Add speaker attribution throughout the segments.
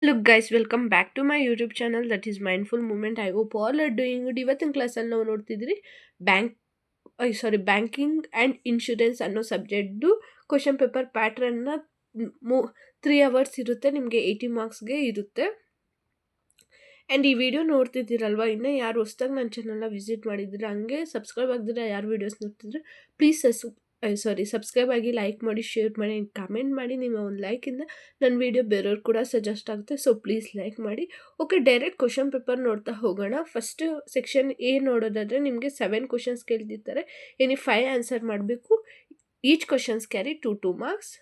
Speaker 1: Look guys, welcome back to my YouTube channel that is Mindful Movement. I hope all are doing good. ಇವತ್ತಿನ ಕ್ಲಾಸಲ್ಲಿ ನಾವು ನೋಡ್ತಿದ್ರಿ banking and insurance ಅನ್ನೋ ಸಬ್ಜೆಕ್ಟ್ದು question paper ಪ್ಯಾಟ್ರನ್ನ 3 hours ಇರುತ್ತೆ, ನಿಮಗೆ 80 ಮಾರ್ಕ್ಸ್ಗೆ ಇರುತ್ತೆ. And ಈ video ನೋಡ್ತಿದ್ದೀರಲ್ವ, ಇನ್ನೂ ಯಾರು ಹೊಸ್ದಾಗಿ ನನ್ನ ಚಾನಲ್ನ ವಿಸಿಟ್ ಮಾಡಿದ್ರೆ ಹಂಗೆ ಸಬ್ಸ್ಕ್ರೈಬ್ ಆಗಿದ್ರೆ ಯಾರು ವೀಡಿಯೋಸ್ ನೋಡ್ತಿದ್ರೆ ಪ್ಲೀಸ್ ಸಬ್ಸ್ಕ್ರೈಬ್ ಆಗಿ, ಲೈಕ್ ಮಾಡಿ, ಶೇರ್ ಮಾಡಿ, ಕಮೆಂಟ್ ಮಾಡಿ. ನಿಮ್ಮ ಒಂದು ಲೈಕಿಂದ ನನ್ನ ವಿಡಿಯೋ ಬೇರೆಯವ್ರು ಕೂಡ ಸಜೆಸ್ಟ್ ಆಗುತ್ತೆ. ಸೊ ಪ್ಲೀಸ್ ಲೈಕ್ ಮಾಡಿ. ಓಕೆ, ಡೈರೆಕ್ಟ್ ಕ್ವಶನ್ ಪೇಪರ್ ನೋಡ್ತಾ ಹೋಗೋಣ. ಫಸ್ಟ್ ಸೆಕ್ಷನ್ ಎ ನೋಡೋದಾದರೆ ನಿಮಗೆ 7 ಕ್ವಶನ್ಸ್ ಕೇಳ್ತಿರ್ತಾರೆ. 5 ಆನ್ಸರ್ ಮಾಡಬೇಕು. Each questions carry 2 marks.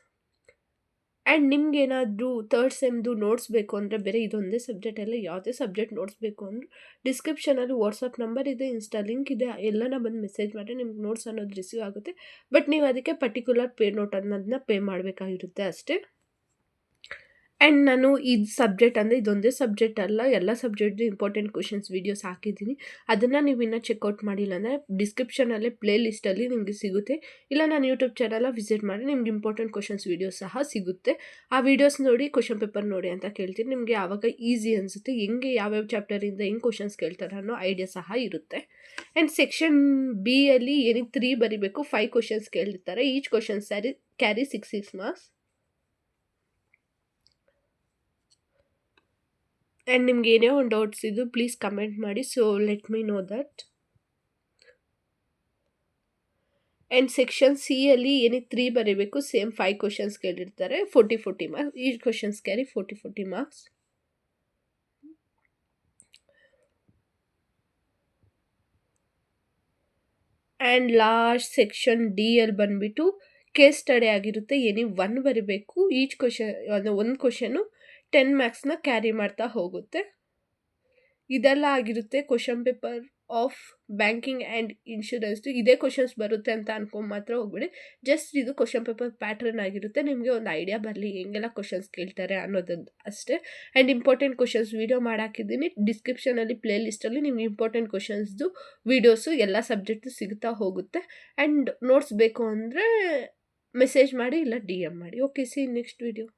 Speaker 1: And ನಿಮ್ಗೆ ಏನಾದರೂ ಥರ್ಡ್ ಸೆಮ್ದು ನೋಟ್ಸ್ ಬೇಕು ಅಂದರೆ, ಬೇರೆ ಇದೊಂದೇ ಸಬ್ಜೆಕ್ಟ್ ಎಲ್ಲ ಯಾವುದೇ ಸಬ್ಜೆಕ್ಟ್ ನೋಟ್ಸ್ ಬೇಕು ಅಂದರೆ ಡಿಸ್ಕ್ರಿಪ್ಷನಲ್ಲಿ ವಾಟ್ಸಪ್ ನಂಬರ್ ಇದೆ, ಇನ್ಸ್ಟಾ ಲಿಂಕ್ ಇದೆ, ಎಲ್ಲನ ಬಂದು ಮೆಸೇಜ್ ಮಾಡಿ ನಿಮ್ಗೆ ನೋಟ್ಸ್ ಅನ್ನೋದು ರಿಸೀವ್ ಆಗುತ್ತೆ. ಬಟ್ ನೀವು ಅದಕ್ಕೆ ಪರ್ಟಿಕ್ಯುಲರ್ ಪೇ ನೋಟ್ ಅನ್ನೋದನ್ನ ಪೇ ಮಾಡಬೇಕಾಗಿರುತ್ತೆ ಅಷ್ಟೇ. ಆ್ಯಂಡ್ ನಾನು ಇದು ಸಬ್ಜೆಕ್ಟ್ ಅಂದರೆ ಇದೊಂದೇ ಸಬ್ಜೆಕ್ಟ್ ಅಲ್ಲ, ಎಲ್ಲ ಸಬ್ಜೆಕ್ಟ್ದು ಇಂಪಾರ್ಟೆಂಟ್ ಕ್ವಶನ್ಸ್ ವೀಡಿಯೋಸ್ ಹಾಕಿದ್ದೀನಿ. ಅದನ್ನು ನೀವು ಇನ್ನೂ ಚೆಕ್ಔಟ್ ಮಾಡಿಲ್ಲ ಅಂದರೆ ಡಿಸ್ಕ್ರಿಪ್ಷನಲ್ಲೇ ಪ್ಲೇ ಲಿಸ್ಟಲ್ಲಿ ನಿಮಗೆ ಸಿಗುತ್ತೆ. ಇಲ್ಲ ನಾನು ಯೂಟ್ಯೂಬ್ ಚಾನಲ ವಿಸಿಟ್ ಮಾಡಿ ನಿಮ್ಗೆ ಇಂಪಾರ್ಟೆಂಟ್ ಕ್ವಶನ್ಸ್ ವೀಡಿಯೋಸ್ ಸಹ ಸಿಗುತ್ತೆ. ಆ ವೀಡಿಯೋಸ್ ನೋಡಿ ಕ್ವಶನ್ ಪೇಪರ್ ನೋಡಿ ಅಂತ ಕೇಳ್ತೀನಿ. ನಿಮಗೆ ಆವಾಗ ಈಸಿ ಅನಿಸುತ್ತೆ, ಹೆಂಗೆ ಯಾವ್ಯಾವ ಚಾಪ್ಟರಿಂದ ಹೆಂಗೆ ಕ್ವಶನ್ಸ್ ಕೇಳ್ತಾರೆ ಅನ್ನೋ ಐಡಿಯಾ ಸಹ ಇರುತ್ತೆ. ಆ್ಯಂಡ್ ಸೆಕ್ಷನ್ ಬಿ ಅಲ್ಲಿ 3 ಬರಿಬೇಕು. 5 ಕ್ವಶನ್ಸ್ ಕೇಳಿರ್ತಾರೆ. Each questions carry 6 marks. And ನಿಮ್ಗೆ ಏನೇ ಒಂದು ಡೌಟ್ಸ್ ಇದ್ದು ಪ್ಲೀಸ್ ಕಮೆಂಟ್ ಮಾಡಿ. So let me know that. And section C ಅಲ್ಲಿ 3 ಬರೀಬೇಕು. ಸೇಮ್ 5 ಕ್ವಶನ್ಸ್ ಕೇಳಿರ್ತಾರೆ. 40 ಮಾರ್ಕ್ಸ್. ಈ questions carry 40 marks. And last section D ಅಲ್ಲಿ ಬಂದುಬಿಟ್ಟು ಕೇಸ್ ಸ್ಟಡಿ ಆಗಿರುತ್ತೆ. 1 ಬರೀಬೇಕು. ಈಚ್ ಕ್ವಶನ್ ಒಂದು ಕ್ವಶನು 10 ಮಾರ್ಕ್ಸ್ನ ಕ್ಯಾರಿ ಮಾಡ್ತಾ ಹೋಗುತ್ತೆ. ಇದೆಲ್ಲ ಆಗಿರುತ್ತೆ question paper of banking and ಇನ್ಶೂರೆನ್ಸ್ದು. ಇದೇ ಕ್ವಶನ್ಸ್ ಬರುತ್ತೆ ಅಂತ ಅನ್ಕೊಂಡು ಮಾತ್ರ ಹೋಗ್ಬೇಡಿ. ಜಸ್ಟ್ ಇದು ಕ್ವಶನ್ ಪೇಪರ್ ಪ್ಯಾಟ್ರನ್ ಆಗಿರುತ್ತೆ. ನಿಮಗೆ ಒಂದು ಐಡಿಯಾ ಬರಲಿ ಹೆಂಗೆಲ್ಲ ಕ್ವಶನ್ಸ್ ಕೇಳ್ತಾರೆ ಅನ್ನೋದನ್ನು ಅಷ್ಟೇ. ಆ್ಯಂಡ್ ಇಂಪಾರ್ಟೆಂಟ್ ಕ್ವಶನ್ಸ್ ವೀಡಿಯೋ ಮಾಡಾಕಿದ್ದೀನಿ. ಡಿಸ್ಕ್ರಿಪ್ಷನಲ್ಲಿ ಪ್ಲೇ ಲಿಸ್ಟಲ್ಲಿ ನಿಮ್ಗೆ ಇಂಪಾರ್ಟೆಂಟ್ ಕ್ವಶನ್ಸ್ದು ವೀಡಿಯೋಸು ಎಲ್ಲ ಸಬ್ಜೆಕ್ಟು ಸಿಗ್ತಾ ಹೋಗುತ್ತೆ. ಆ್ಯಂಡ್ ನೋಟ್ಸ್ ಬೇಕು ಅಂದರೆ ಮೆಸೇಜ್ ಮಾಡಿ, ಇಲ್ಲ DM ಮಾಡಿ. Okay, C next video.